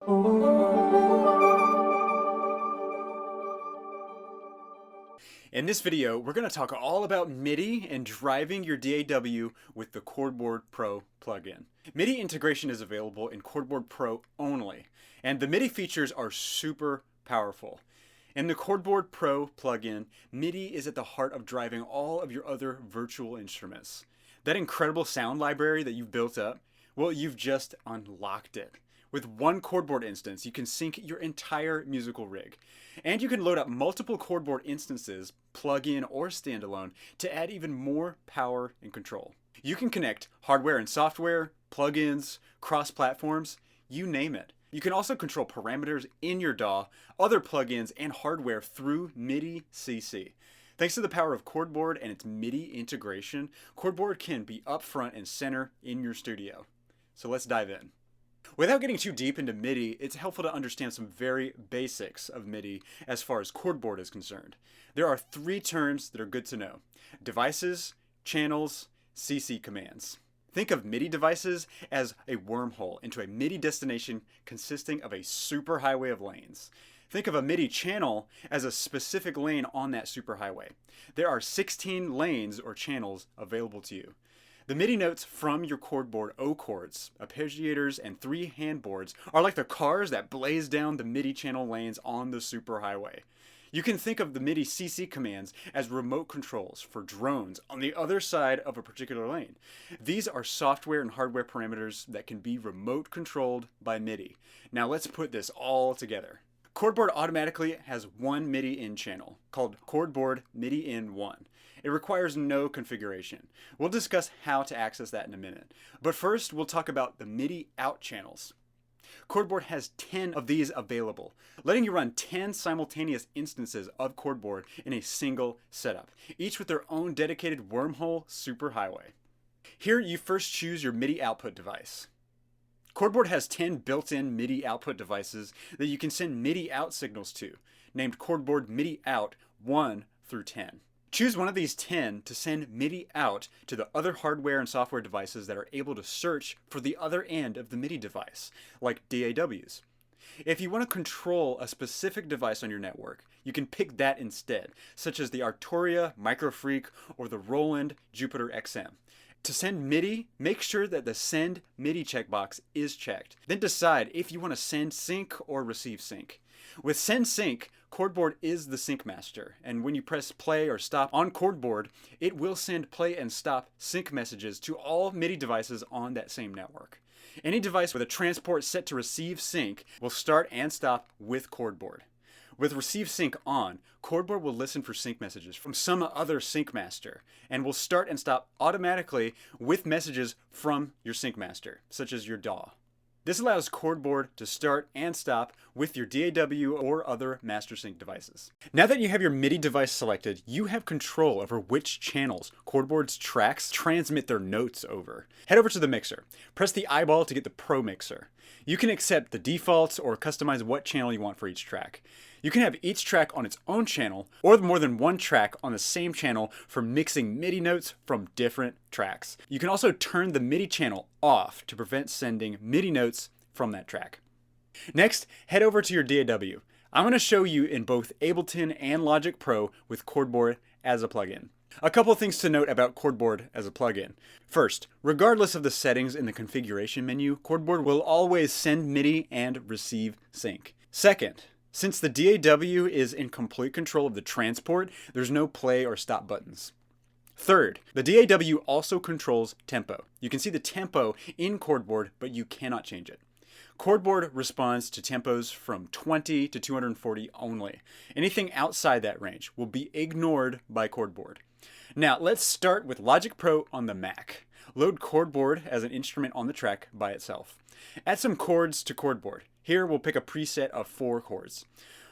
In this video, we're going to talk all about MIDI and driving your DAW with the Chord Board Pro plugin. MIDI integration is available in Chord Board Pro only, and the MIDI features are super powerful. In the Chord Board Pro plugin, MIDI is at the heart of driving all of your other virtual instruments. That incredible sound library that you've built up, well, you've just unlocked it. With one Chord Board instance, you can sync your entire musical rig. And you can load up multiple Chord Board instances, plug-in or standalone, to add even more power and control. You can connect hardware and software, plugins, cross-platforms, you name it. You can also control parameters in your DAW, other plugins, and hardware through MIDI CC. Thanks to the power of Chord Board and its MIDI integration, Chord Board can be up front and center in your studio. So let's dive in. Without getting too deep into MIDI, it's helpful to understand some very basics of MIDI as far as Chord Board is concerned. There are three terms that are good to know: devices, channels, CC commands. Think of MIDI devices as a wormhole into a MIDI destination consisting of a superhighway of lanes. Think of a MIDI channel as a specific lane on that superhighway. There are 16 lanes or channels available to you. The MIDI notes from your Chord Board O chords, arpeggiators, and 3 handboards are like the cars that blaze down the MIDI channel lanes on the superhighway. You can think of the MIDI CC commands as remote controls for drones on the other side of a particular lane. These are software and hardware parameters that can be remote controlled by MIDI. Now let's put this all together. Chord Board automatically has one MIDI In channel called ChordBaord MIDI In 1. It requires no configuration. We'll discuss how to access that in a minute. But first, we'll talk about the MIDI Out channels. Chord Board has 10 of these available, letting you run 10 simultaneous instances of Chord Board in a single setup, each with their own dedicated wormhole superhighway. Here, you first choose your MIDI output device. Chord Board has 10 built-in MIDI output devices that you can send MIDI out signals to, named Chord Board MIDI Out 1 through 10. Choose one of these 10 to send MIDI out to the other hardware and software devices that are able to search for the other end of the MIDI device, like DAWs. If you want to control a specific device on your network, you can pick that instead, such as the Arturia Microfreak or the Roland Jupiter XM. To send MIDI, make sure that the Send MIDI checkbox is checked. Then decide if you want to send sync or receive sync. With Send Sync, Chord Board is the sync master, and when you press play or stop on Chord Board, it will send play and stop sync messages to all MIDI devices on that same network. Any device with a transport set to receive sync will start and stop with Chord Board. With Receive Sync on, Chord Board will listen for sync messages from some other sync master and will start and stop automatically with messages from your sync master, such as your DAW. This allows Chord Board to start and stop with your DAW or other master sync devices. Now that you have your MIDI device selected, you have control over which channels Chord Board's tracks transmit their notes over. Head over to the mixer. Press the eyeball to get the Pro mixer. You can accept the defaults or customize what channel you want for each track. You can have each track on its own channel or more than one track on the same channel for mixing MIDI notes from different tracks. You can also turn the MIDI channel off to prevent sending MIDI notes from that track. Next, head over to your DAW. I'm going to show you in both Ableton and Logic Pro with Chord Board as a plugin. A couple things to note about Chord Board as a plugin. First, regardless of the settings in the configuration menu, Chord Board will always send MIDI and receive sync. Second, since the DAW is in complete control of the transport, there's no play or stop buttons. Third, the DAW also controls tempo. You can see the tempo in Chord Board, but you cannot change it. Chord Board responds to tempos from 20 to 240 only. Anything outside that range will be ignored by Chord Board. Now, let's start with Logic Pro on the Mac. Load Chord Board as an instrument on the track by itself. Add some chords to Chord Board. Here we'll pick a preset of 4 chords.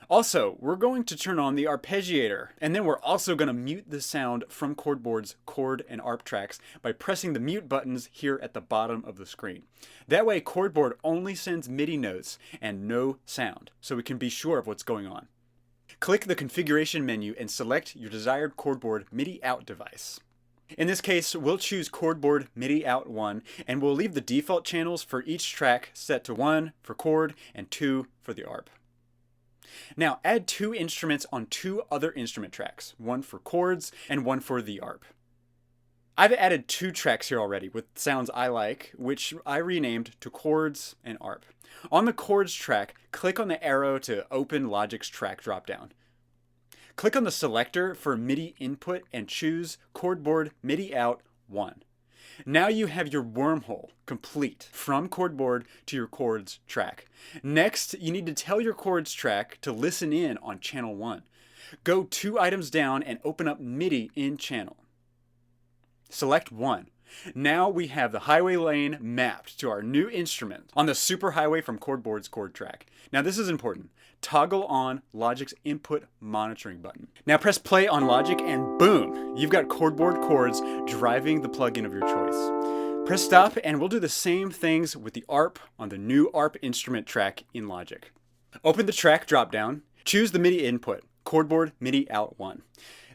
Also, we're going to turn on the arpeggiator, and then we're also going to mute the sound from Chord Board's chord and arp tracks by pressing the mute buttons here at the bottom of the screen. That way, Chord Board only sends MIDI notes and no sound, so we can be sure of what's going on. Click the configuration menu and select your desired Chord Board MIDI Out device. In this case, we'll choose Chord Board MIDI Out 1, and we'll leave the default channels for each track set to 1 for chord and 2 for the ARP. Now add 2 instruments on 2 other instrument tracks, one for chords and one for the ARP. I've added 2 tracks here already with sounds I like, which I renamed to chords and ARP. On the chords track, click on the arrow to open Logic's track dropdown. Click on the selector for MIDI input and choose Chord Board MIDI Out 1. Now you have your wormhole complete from Chord Board to your chords track. Next, you need to tell your chords track to listen in on channel 1. Go 2 items down and open up MIDI in channel. Select 1. Now we have the highway lane mapped to our new instrument on the superhighway from Chord Board's chord track. Now this is important. Toggle on Logic's input monitoring button. Now press play on Logic and boom, you've got Chord Board chords driving the plugin of your choice. Press stop and we'll do the same things with the ARP on the new ARP instrument track in Logic. Open the track dropdown, choose the MIDI input, Chord Board MIDI Out 1.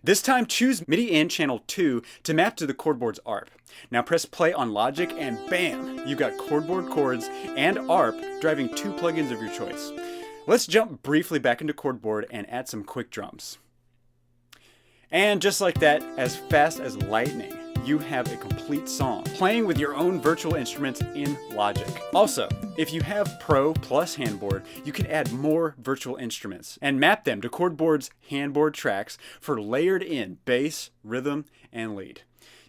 This time choose MIDI In channel 2 to map to the Chord Board's ARP. Now press play on Logic and bam, you've got Chord Board chords and ARP driving 2 plugins of your choice. Let's jump briefly back into Chord Board and add some quick drums. And just like that, as fast as lightning, you have a complete song playing with your own virtual instruments in Logic. Also, if you have Pro plus Handboard, you can add more virtual instruments and map them to Chord Board's Handboard tracks for layered in bass, rhythm, and lead.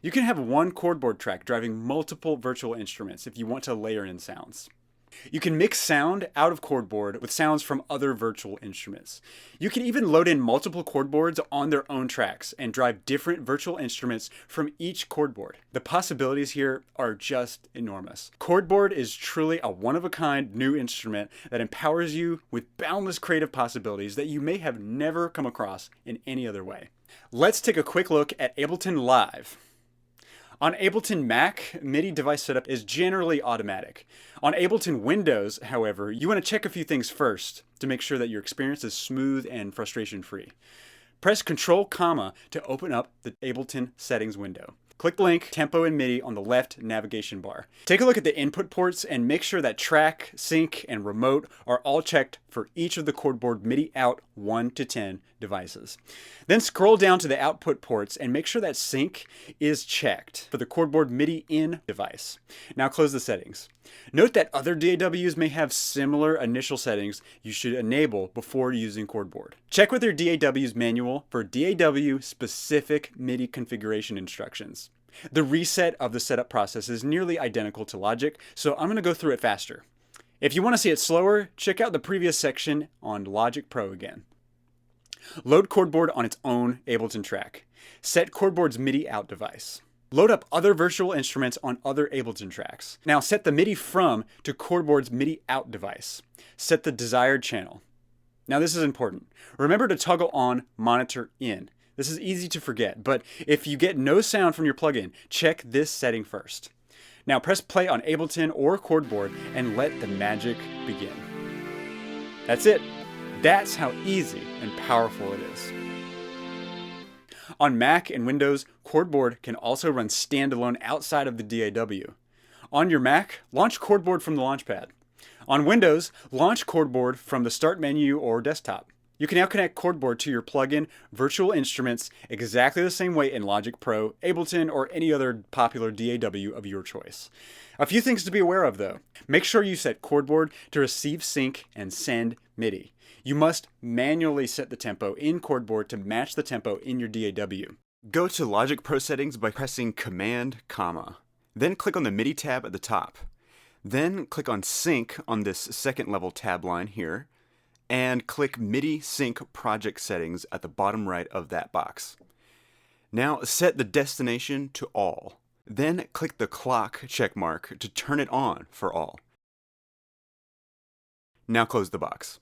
You can have one Chord Board track driving multiple virtual instruments if you want to layer in sounds. You can mix sound out of Chord Board with sounds from other virtual instruments. You can even load in multiple Chord Boards on their own tracks and drive different virtual instruments from each Chord Board. The possibilities here are just enormous. Chord Board is truly a one-of-a-kind new instrument that empowers you with boundless creative possibilities that you may have never come across in any other way. Let's take a quick look at Ableton Live. On Ableton Mac, MIDI device setup is generally automatic. On Ableton Windows, however, you want to check a few things first to make sure that your experience is smooth and frustration-free. Press Ctrl, to open up the Ableton settings window. Click the link Tempo and MIDI on the left navigation bar. Take a look at the input ports and make sure that track, sync, and remote are all checked for each of the Chord Board MIDI Out 1 to 10 devices. Then scroll down to the output ports and make sure that sync is checked for the Chord Board MIDI In device. Now close the settings. Note that other DAWs may have similar initial settings you should enable before using Chord Board. Check with your DAW's manual for DAW-specific MIDI configuration instructions. The reset of the setup process is nearly identical to Logic, so I'm going to go through it faster. If you want to see it slower, check out the previous section on Logic Pro again. Load Chord Board on its own Ableton track. Set Chord Board's MIDI Out device. Load up other virtual instruments on other Ableton tracks. Now set the MIDI from to Chord Board's MIDI Out device. Set the desired channel. Now this is important. Remember to toggle on Monitor In. This is easy to forget, but if you get no sound from your plugin, check this setting first. Now press play on Ableton or Chord Board and let the magic begin. That's it. That's how easy and powerful it is. On Mac and Windows, Chord Board can also run standalone outside of the DAW. On your Mac, launch Chord Board from the Launchpad. On Windows, launch Chord Board from the Start menu or desktop. You can now connect Chord Board to your plugin virtual instruments exactly the same way in Logic Pro, Ableton, or any other popular DAW of your choice. A few things to be aware of though. Make sure you set Chord Board to receive sync and send MIDI. You must manually set the tempo in Chord Board to match the tempo in your DAW. Go to Logic Pro settings by pressing Command, then click on the MIDI tab at the top. Then click on Sync on this second level tab line here, and click MIDI Sync Project Settings at the bottom right of that box. Now set the destination to all. Then click the clock checkmark to turn it on for all. Now close the box.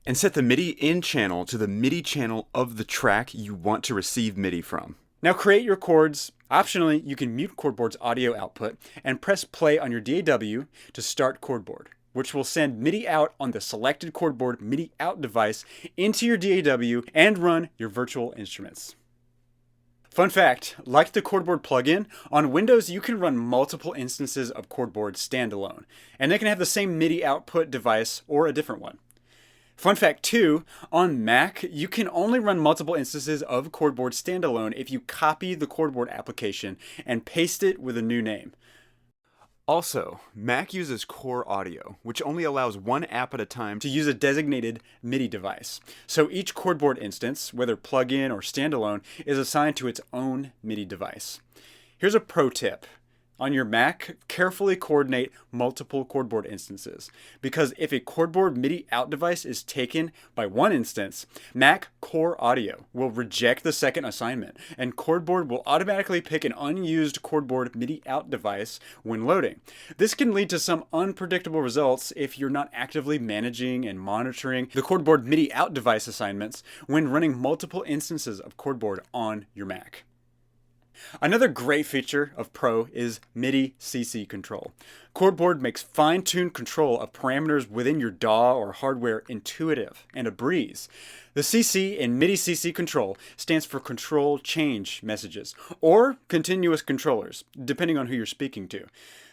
And set the MIDI In channel to the MIDI channel of the track you want to receive MIDI from. Now create your chords. Optionally, you can mute Chord Board's audio output and press play on your DAW to start Chord Board, which will send MIDI out on the selected Chord Board MIDI Out device into your DAW and run your virtual instruments. Fun fact, like the Chord Board plugin, on Windows you can run multiple instances of Chord Board standalone, and they can have the same MIDI output device or a different one. Fun fact 2, on Mac, you can only run multiple instances of Chord Board standalone if you copy the Chord Board application and paste it with a new name. Also, Mac uses Core Audio, which only allows one app at a time to use a designated MIDI device. So each Chord Board instance, whether plug-in or standalone, is assigned to its own MIDI device. Here's a pro tip. On your Mac, carefully coordinate multiple Chord Board instances, because if a Chord Board MIDI Out device is taken by one instance, Mac Core Audio will reject the second assignment, and Chord Board will automatically pick an unused Chord Board MIDI Out device when loading. This can lead to some unpredictable results if you're not actively managing and monitoring the Chord Board MIDI Out device assignments when running multiple instances of Chord Board on your Mac. Another great feature of Pro is MIDI CC control. Chord Board makes fine-tuned control of parameters within your DAW or hardware intuitive and a breeze. The CC in MIDI CC control stands for control change messages, or continuous controllers, depending on who you're speaking to.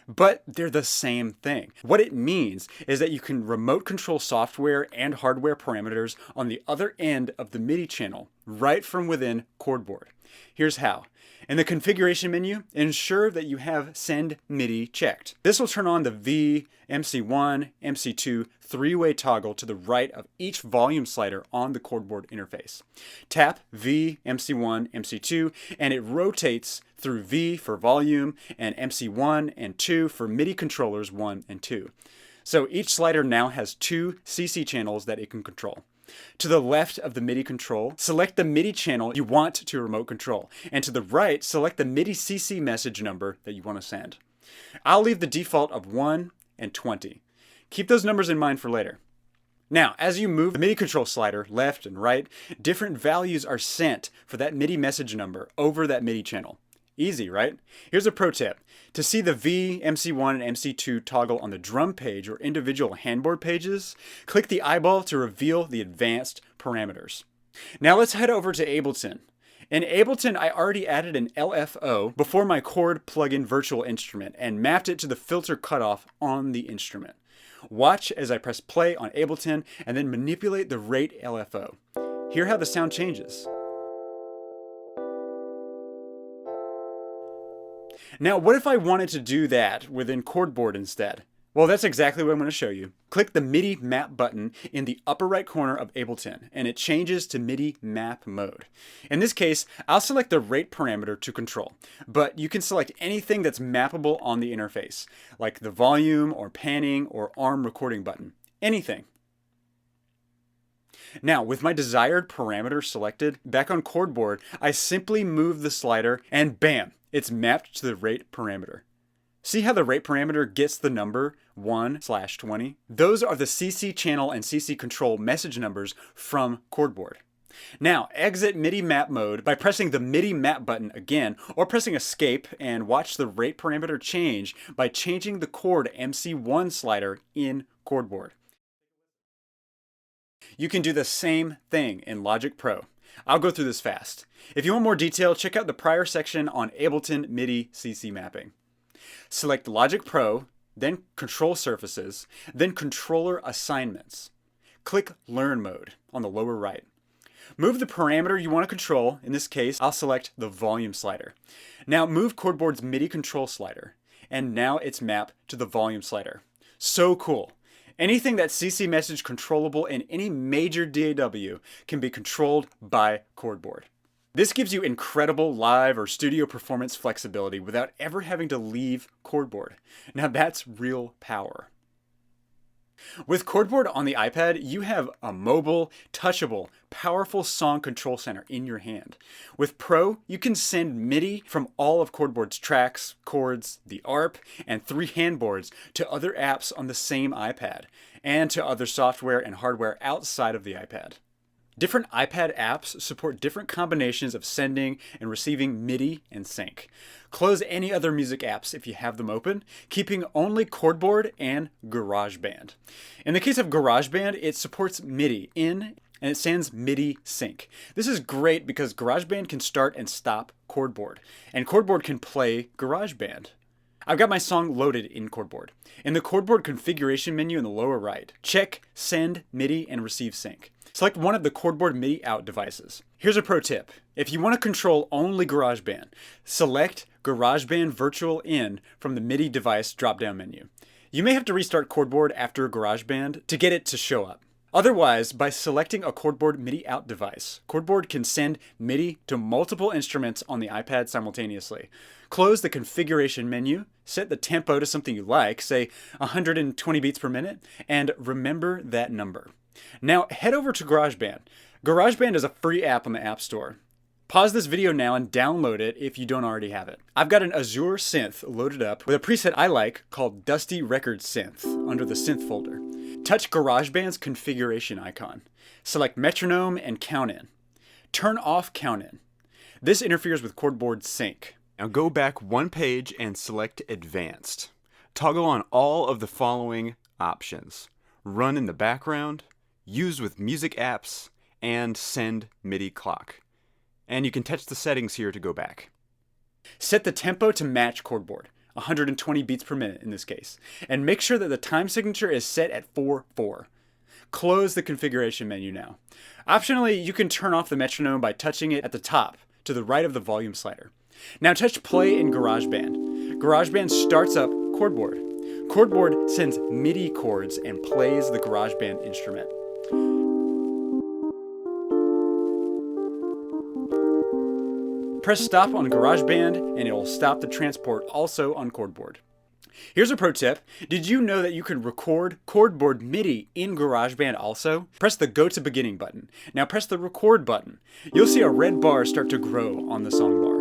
But they're the same thing. What it means is that you can remote control software and hardware parameters on the other end of the MIDI channel, right from within Chord Board. Here's how. In the configuration menu, ensure that you have Send MIDI checked. This will turn on the V, MC1, MC2 three-way toggle to the right of each volume slider on the Chord Board interface. Tap V, MC1, MC2, and it rotates through V for volume and MC1 and 2 for MIDI controllers 1 and 2. So each slider now has 2 CC channels that it can control. To the left of the MIDI control, select the MIDI channel you want to remote control, and to the right, select the MIDI CC message number that you want to send. I'll leave the default of 1 and 20. Keep those numbers in mind for later. Now, as you move the MIDI control slider left and right, different values are sent for that MIDI message number over that MIDI channel. Easy, right? Here's a pro tip. To see the V, MC1, and MC2 toggle on the drum page or individual handboard pages, click the eyeball to reveal the advanced parameters. Now let's head over to Ableton. In Ableton, I already added an LFO before my Chord plugin virtual instrument and mapped it to the filter cutoff on the instrument. Watch as I press play on Ableton and then manipulate the rate LFO. Hear how the sound changes. Now, what if I wanted to do that within Chord Board instead? Well, that's exactly what I'm going to show you. Click the MIDI map button in the upper right corner of Ableton, and it changes to MIDI map mode. In this case, I'll select the rate parameter to control, but you can select anything that's mappable on the interface, like the volume or panning or arm recording button. Anything. Now, with my desired parameter selected, back on Chord Board, I simply move the slider and bam! It's mapped to the rate parameter. See how the rate parameter gets the number 1/20? Those are the CC channel and CC control message numbers from Chord Board. Now, exit MIDI map mode by pressing the MIDI map button again, or pressing escape and watch the rate parameter change by changing the chord MC1 slider in Chord Board. You can do the same thing in Logic Pro. I'll go through this fast. If you want more detail, check out the prior section on Ableton MIDI CC mapping. Select Logic Pro, then Control Surfaces, then Controller Assignments. Click Learn Mode on the lower right. Move the parameter you want to control. In this case, I'll select the volume slider. Now move Chord Board's MIDI control slider, and now it's mapped to the volume slider. So cool. Anything that's CC message controllable in any major DAW can be controlled by Chord Board. This gives you incredible live or studio performance flexibility without ever having to leave Chord Board. Now that's real power. With Chord Board on the iPad, you have a mobile, touchable, powerful song control center in your hand. With Pro, you can send MIDI from all of Chord Board's tracks, chords, the ARP, and 3 handboards to other apps on the same iPad, and to other software and hardware outside of the iPad. Different iPad apps support different combinations of sending and receiving MIDI and sync. Close any other music apps if you have them open, keeping only ChordBaord and GarageBand. In the case of GarageBand, it supports MIDI In and it sends MIDI sync. This is great because GarageBand can start and stop Chord Board, and Chord Board can play GarageBand. I've got my song loaded in Chord Board. In the Chord Board configuration menu in the lower right, check Send MIDI and Receive Sync. Select one of the Chord Board MIDI Out devices. Here's a pro tip. If you want to control only GarageBand, select GarageBand Virtual In from the MIDI device drop-down menu. You may have to restart Chord Board after GarageBand to get it to show up. Otherwise, by selecting a Chord Board MIDI Out device, Chord Board can send MIDI to multiple instruments on the iPad simultaneously. Close the configuration menu, set the tempo to something you like, say 120 beats per minute, and remember that number. Now head over to GarageBand. GarageBand is a free app on the App Store. Pause this video now and download it if you don't already have it. I've got an Azure synth loaded up with a preset I like called Dusty Record Synth under the synth folder. Touch GarageBand's configuration icon. Select metronome and count in. Turn off count in. This interferes with Chord Board sync. Now go back one page and select Advanced. Toggle on all of the following options: Run in the background, Use with music apps, and Send MIDI clock. And you can touch the settings here to go back. Set the tempo to match Chord Board, 120 beats per minute in this case, and make sure that the time signature is set at 4/4. Close the configuration menu now. Optionally, you can turn off the metronome by touching it at the top to the right of the volume slider. Now touch play in GarageBand. GarageBand starts up Chord Board. Chord Board sends MIDI chords and plays the GarageBand instrument. Press stop on GarageBand and it will stop the transport also on Chord Board. Here's a pro tip. Did you know that you can record Chord Board MIDI in GarageBand also? Press the Go to Beginning button. Now press the Record button. You'll see a red bar start to grow on the song bar.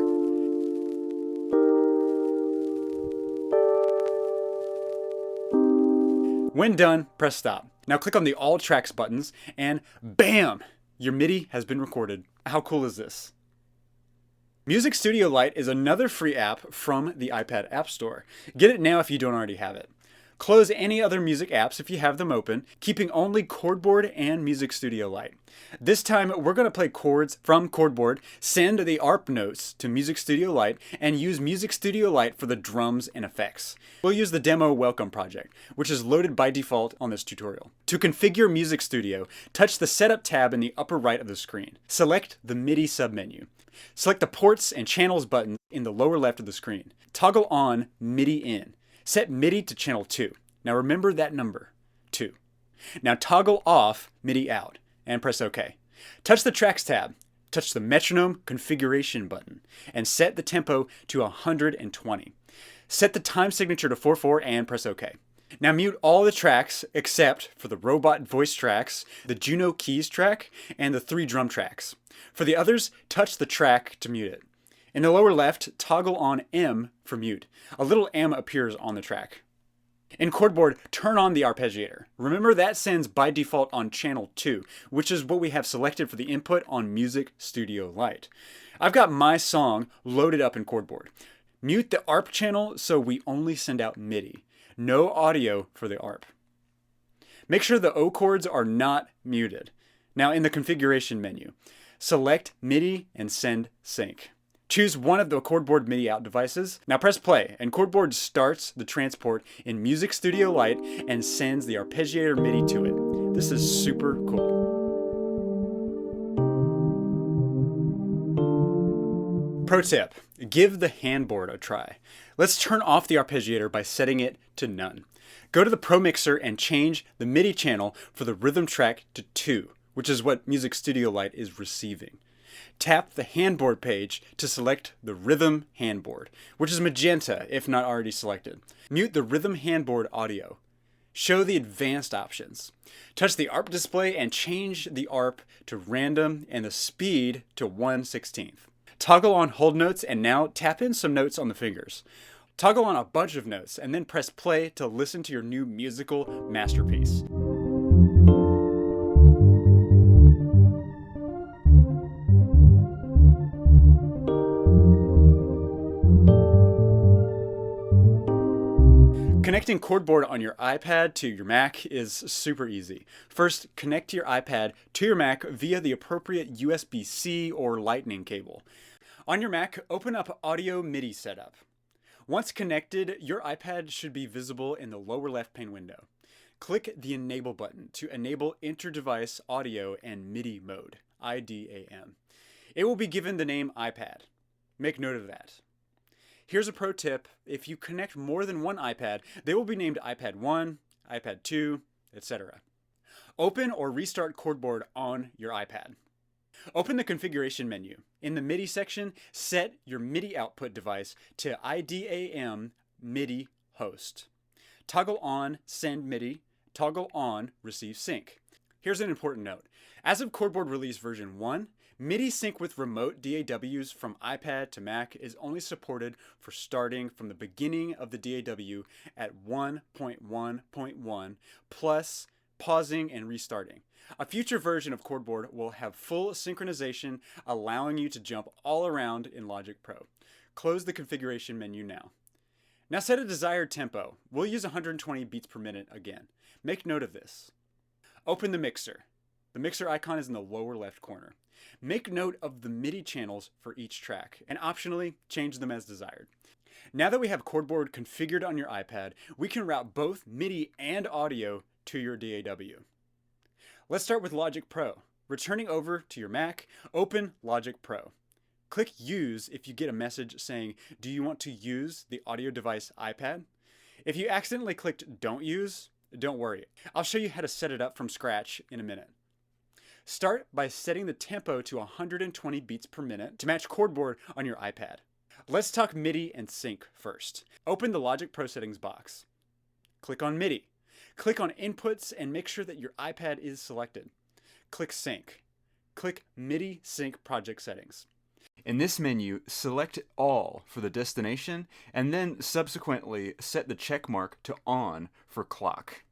When done, press stop. Now click on the All Tracks buttons and bam! Your MIDI has been recorded. How cool is this? Music Studio Lite is another free app from the iPad App Store. Get it now if you don't already have it. Close any other music apps if you have them open, keeping only Chord Board and Music Studio Lite. This time we're going to play chords from Chord Board, send the ARP notes to Music Studio Lite, and use Music Studio Lite for the drums and effects. We'll use the demo Welcome project, which is loaded by default on this tutorial. To configure Music Studio, touch the Setup tab in the upper right of the screen. Select the MIDI submenu. Select the Ports and Channels button in the lower left of the screen. Toggle on MIDI In. Set MIDI to channel 2. Now remember that number, 2. Now toggle off MIDI Out and press OK. Touch the Tracks tab. Touch the Metronome Configuration button and set the tempo to 120. Set the time signature to 4/4 and press OK. Now mute all the tracks except for the robot voice tracks, the Juno keys track, and the 3 drum tracks. For the others, touch the track to mute it. In the lower left, toggle on M for mute. A little M appears on the track. In Chord Board, turn on the arpeggiator. Remember that sends by default on channel 2, which is what we have selected for the input on Music Studio Lite. I've got my song loaded up in Chord Board. Mute the ARP channel so we only send out MIDI. No audio for the ARP. Make sure the O chords are not muted. Now in the configuration menu, select MIDI and send sync. Choose one of the Chord Board MIDI Out devices. Now press play and Chord Board starts the transport in Music Studio Lite and sends the arpeggiator MIDI to it. This is super cool. Pro tip, give the handboard a try. Let's turn off the arpeggiator by setting it to none. Go to the Pro Mixer and change the MIDI channel for the rhythm track to 2, which is what Music Studio Lite is receiving. Tap the handboard page to select the rhythm handboard, which is magenta if not already selected. Mute the rhythm handboard audio. Show the advanced options. Touch the ARP display and change the ARP to random and the speed to 1/16. Toggle on hold notes and now tap in some notes on the fingers. Toggle on a bunch of notes and then press play to listen to your new musical masterpiece. Connecting Chord Board on your iPad to your Mac is super easy. First, connect your iPad to your Mac via the appropriate USB-C or Lightning cable. On your Mac, open up Audio MIDI Setup. Once connected, your iPad should be visible in the lower left pane window. Click the Enable button to enable inter-device audio and MIDI mode, IDAM. It will be given the name iPad. Make note of that. Here's a pro tip: if you connect more than one iPad, they will be named iPad 1, iPad 2, etc. Open or restart Chord Board on your iPad. Open the configuration menu. In the MIDI section, set your MIDI output device to IDAM MIDI host. Toggle on Send MIDI, toggle on Receive Sync. Here's an important note. As of Chord Board release version 1, MIDI sync with remote DAWs from iPad to Mac is only supported for starting from the beginning of the DAW at 1.1.1 plus pausing and restarting. A future version of Chord Board will have full synchronization, allowing you to jump all around in Logic Pro. Close the configuration menu now. Now set a desired tempo. We'll use 120 beats per minute again. Make note of this. Open the mixer. The mixer icon is in the lower left corner. Make note of the MIDI channels for each track, and optionally, change them as desired. Now that we have Chord Board configured on your iPad, we can route both MIDI and audio to your DAW. Let's start with Logic Pro. Returning over to your Mac, open Logic Pro. Click Use if you get a message saying, do you want to use the audio device iPad? If you accidentally clicked Don't Use, don't worry. I'll show you how to set it up from scratch in a minute. Start by setting the tempo to 120 beats per minute to match Chord Board on your iPad. Let's talk MIDI and sync first. Open the Logic Pro settings box. Click on MIDI. Click on Inputs and make sure that your iPad is selected. Click Sync. Click MIDI Sync Project Settings. In this menu, select All for the destination and then subsequently set the check mark to On for clock.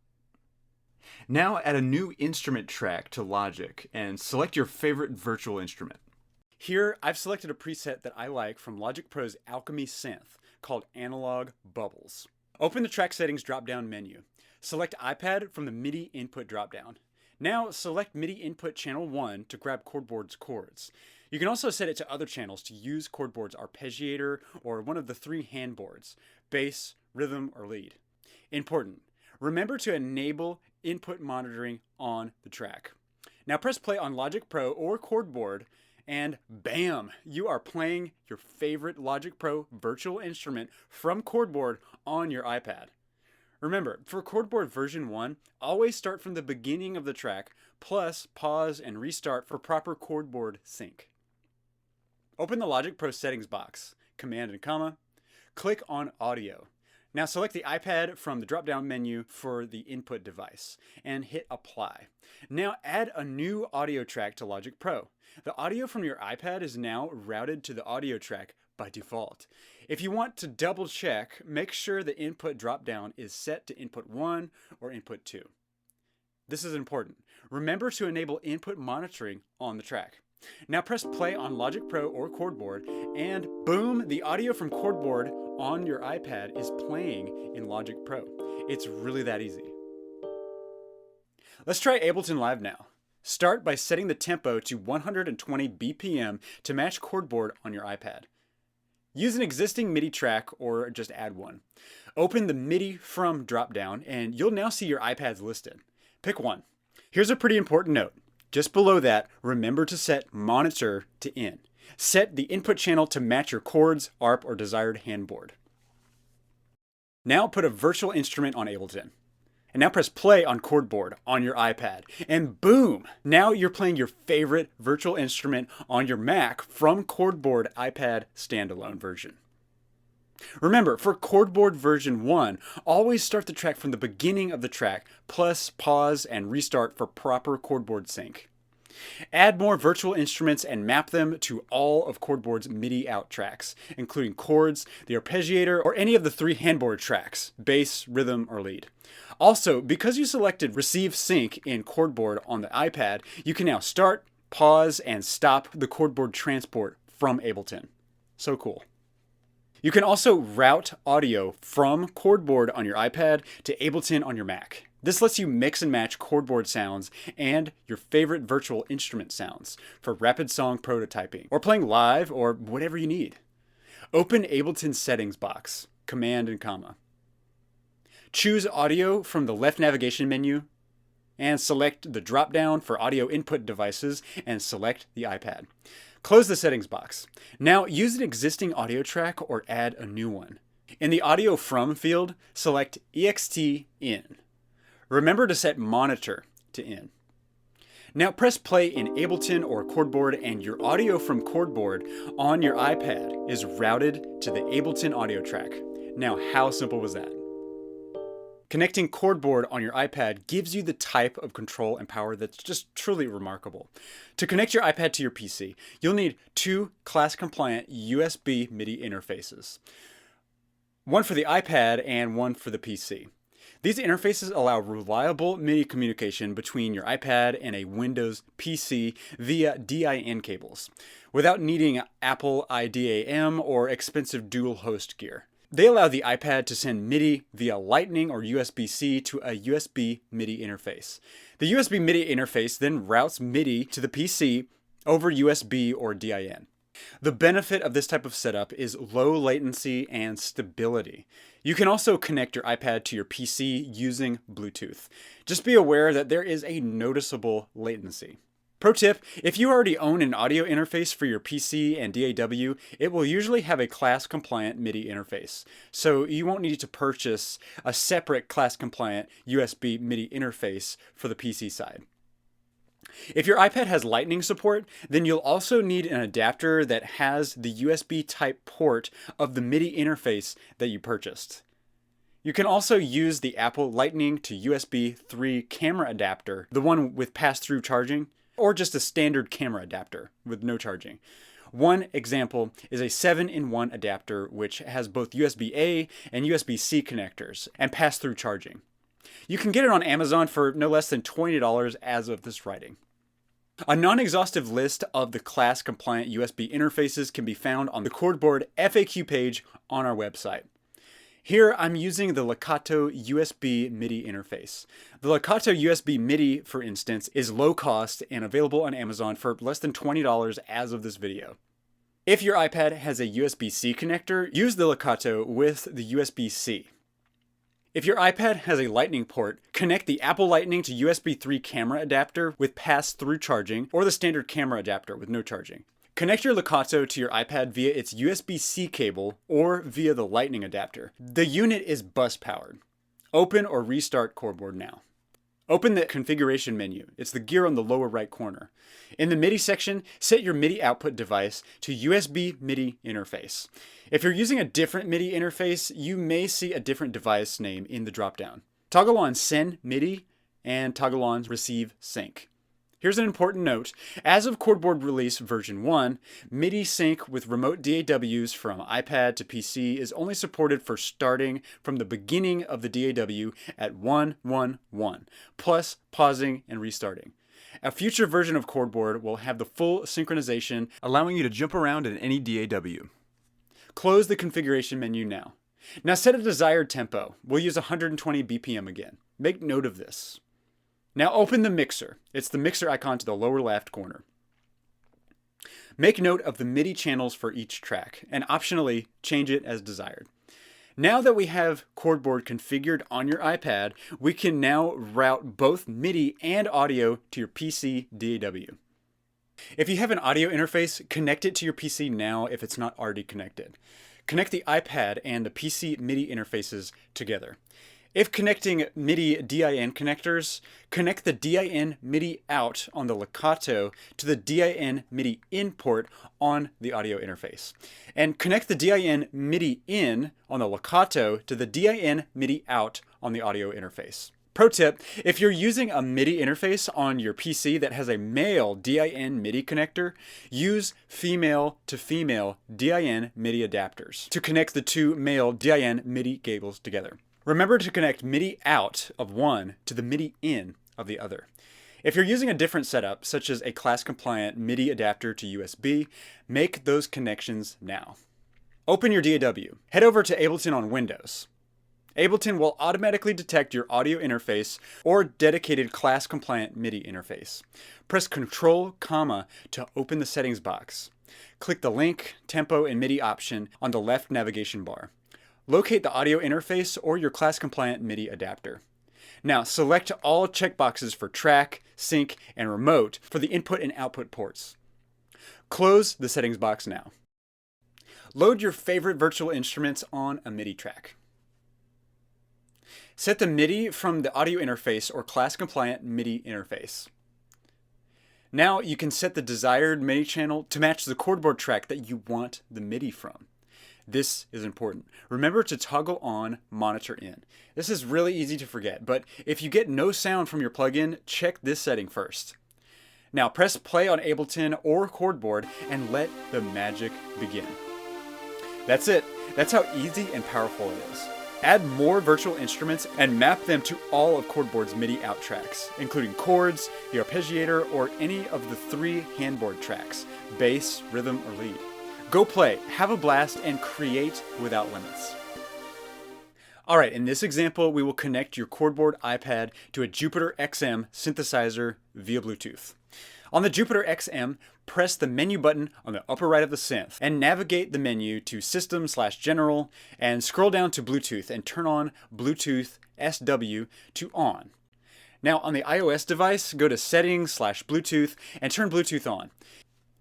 Now add a new instrument track to Logic and select your favorite virtual instrument. Here, I've selected a preset that I like from Logic Pro's Alchemy synth called Analog Bubbles. Open the Track Settings drop-down menu. Select iPad from the MIDI Input drop-down. Now select MIDI Input Channel 1 to grab Chord Board's chords. You can also set it to other channels to use Chord Board's arpeggiator or one of the 3 handboards, bass, rhythm, or lead. Important. Remember to enable input monitoring on the track. Now press play on Logic Pro or Chord Board and bam, you are playing your favorite Logic Pro virtual instrument from Chord Board on your iPad. Remember, for Chord Board version 1, always start from the beginning of the track, plus pause and restart for proper Chord Board sync. Open the Logic Pro settings box, Command and comma, click on Audio. Now select the iPad from the drop-down menu for the input device and hit Apply. Now add a new audio track to Logic Pro. The audio from your iPad is now routed to the audio track by default. If you want to double check, make sure the input drop-down is set to input 1 or input 2. This is important. Remember to enable input monitoring on the track. Now press play on Logic Pro or Chord Board and boom, the audio from Chord Board on your iPad is playing in Logic Pro. It's really that easy. Let's try Ableton Live now. Start by setting the tempo to 120 BPM to match Chord Board on your iPad. Use an existing MIDI track or just add one. Open the MIDI From dropdown and you'll now see your iPads listed. Pick one. Here's a pretty important note. Just below that, remember to set Monitor to In. Set the input channel to match your chords, ARP, or desired handboard. Now put a virtual instrument on Ableton. And now press play on Chord Board on your iPad. And boom! Now you're playing your favorite virtual instrument on your Mac from Chord Board iPad Standalone version. Remember, for Chord Board version 1, always start the track from the beginning of the track, plus pause and restart for proper Chord Board sync. Add more virtual instruments and map them to all of Chord Board's MIDI Out tracks, including chords, the arpeggiator, or any of the 3 handboard tracks, bass, rhythm, or lead. Also, because you selected Receive Sync in Chord Board on the iPad, you can now start, pause, and stop the Chord Board transport from Ableton. So cool. You can also route audio from Chord Board on your iPad to Ableton on your Mac. This lets you mix and match Chord Board sounds and your favorite virtual instrument sounds for rapid song prototyping or playing live or whatever you need. Open Ableton settings box, Command and comma. Choose audio from the left navigation menu and select the drop-down for audio input devices and select the iPad. Close the settings box. Now use an existing audio track or add a new one. In the Audio From field, select EXT In. Remember to set Monitor to In. Now press play in Ableton or Chord Board and your audio from Chord Board on your iPad is routed to the Ableton audio track. Now how simple was that? Connecting Chord Board on your iPad gives you the type of control and power that's just truly remarkable. To connect your iPad to your PC, you'll need two class-compliant USB MIDI interfaces. One for the iPad and one for the PC. These interfaces allow reliable MIDI communication between your iPad and a Windows PC via DIN cables, without needing Apple IDAM or expensive dual host gear. They allow the iPad to send MIDI via Lightning or USB-C to a USB MIDI interface. The USB MIDI interface then routes MIDI to the PC over USB or DIN. The benefit of this type of setup is low latency and stability. You can also connect your iPad to your PC using Bluetooth. Just be aware that there is a noticeable latency. Pro tip, if you already own an audio interface for your PC and DAW, it will usually have a class-compliant MIDI interface. So you won't need to purchase a separate class-compliant USB MIDI interface for the PC side. If your iPad has Lightning support, then you'll also need an adapter that has the USB type port of the MIDI interface that you purchased. You can also use the Apple Lightning to USB 3 camera adapter, the one with pass-through charging, or just a standard camera adapter with no charging. One example is a 7-in-1 adapter which has both USB-A and USB-C connectors and pass-through charging. You can get it on Amazon for no less than $20 as of this writing. A non-exhaustive list of the class-compliant USB interfaces can be found on the Chord Board FAQ page on our website. Here I'm using the Legato USB MIDI interface. The Legato USB MIDI, for instance, is low cost and available on Amazon for less than $20 as of this video. If your iPad has a USB-C connector, use the Legato with the USB-C. If your iPad has a Lightning port, connect the Apple Lightning to USB 3 camera adapter with pass-through charging or the standard camera adapter with no charging. Connect your Legato to your iPad via its USB-C cable or via the Lightning adapter. The unit is bus powered. Open or restart Chord Board now. Open the configuration menu. It's the gear on the lower right corner. In the MIDI section, set your MIDI output device to USB MIDI interface. If you're using a different MIDI interface, you may see a different device name in the dropdown. Toggle on Send MIDI and toggle on Receive Sync. Here's an important note. As of Chord Board release version 1, MIDI sync with remote DAWs from iPad to PC is only supported for starting from the beginning of the DAW at 111, plus pausing and restarting. A future version of Chord Board will have the full synchronization, allowing you to jump around in any DAW. Close the configuration menu now. Now set a desired tempo. We'll use 120 BPM again. Make note of this. Now open the mixer. It's the mixer icon to the lower left corner. Make note of the MIDI channels for each track, and optionally change it as desired. Now that we have Chord Board configured on your iPad, we can now route both MIDI and audio to your PC DAW. If you have an audio interface, connect it to your PC now if it's not already connected. Connect the iPad and the PC MIDI interfaces together. If connecting MIDI DIN connectors, connect the DIN MIDI Out on the Legato to the DIN MIDI In port on the audio interface. And connect the DIN MIDI In on the Legato to the DIN MIDI Out on the audio interface. Pro tip, if you're using a MIDI interface on your PC that has a male DIN MIDI connector, use female to female DIN MIDI adapters to connect the two male DIN MIDI cables together. Remember to connect MIDI out of one to the MIDI in of the other. If you're using a different setup, such as a class-compliant MIDI adapter to USB, make those connections now. Open your DAW. Head over to Ableton on Windows. Ableton will automatically detect your audio interface or dedicated class-compliant MIDI interface. Press Ctrl, to open the settings box. Click the link, tempo, and MIDI option on the left navigation bar. Locate the audio interface or your class-compliant MIDI adapter. Now select all checkboxes for track, sync, and remote for the input and output ports. Close the settings box now. Load your favorite virtual instruments on a MIDI track. Set the MIDI from the audio interface or class-compliant MIDI interface. Now you can set the desired MIDI channel to match the Chord Board track that you want the MIDI from. This is important. Remember to toggle on Monitor In. This is really easy to forget, but if you get no sound from your plugin, check this setting first. Now press play on Ableton or Chord Board and let the magic begin. That's it. That's how easy and powerful it is. Add more virtual instruments and map them to all of Chord Board's MIDI out tracks, including chords, the arpeggiator, or any of the 3 handboard tracks, bass, rhythm, or lead. Go play, have a blast, and create without limits. Alright, in this example, we will connect your Chord Board iPad to a Jupiter XM synthesizer via Bluetooth. On the Jupiter XM, press the menu button on the upper right of the synth and navigate the menu to System/General and scroll down to Bluetooth and turn on Bluetooth SW to on. Now on the iOS device, go to Settings/Bluetooth and turn Bluetooth on.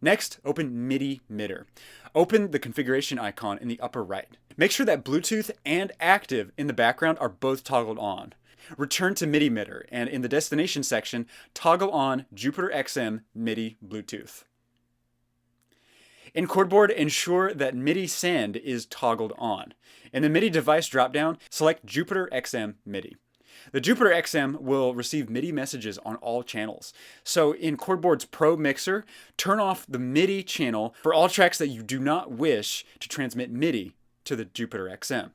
Next, open MIDI Mitter. Open the configuration icon in the upper right. Make sure that Bluetooth and Active in the background are both toggled on. Return to MIDI Mitter, and in the destination section, toggle on Jupiter XM MIDI Bluetooth. In Chord Board, ensure that MIDI Send is toggled on. In the MIDI device dropdown, select Jupiter XM MIDI. The Jupiter XM will receive MIDI messages on all channels. So in Chord Board's Pro Mixer, turn off the MIDI channel for all tracks that you do not wish to transmit MIDI to the Jupiter XM.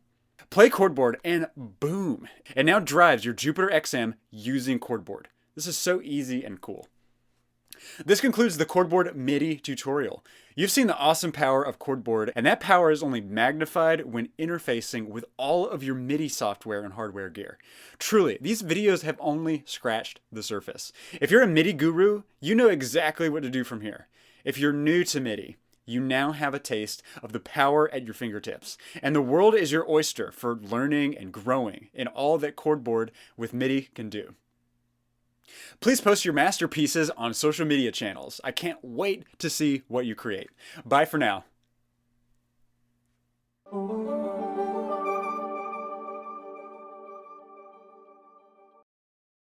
Play Chord Board and boom! It now drives your Jupiter XM using Chord Board. This is so easy and cool. This concludes the Chord Board MIDI tutorial. You've seen the awesome power of Chord Board, and that power is only magnified when interfacing with all of your MIDI software and hardware gear. Truly, these videos have only scratched the surface. If you're a MIDI guru, you know exactly what to do from here. If you're new to MIDI, you now have a taste of the power at your fingertips, and the world is your oyster for learning and growing in all that Chord Board with MIDI can do. Please post your masterpieces on social media channels. I can't wait to see what you create. Bye for now.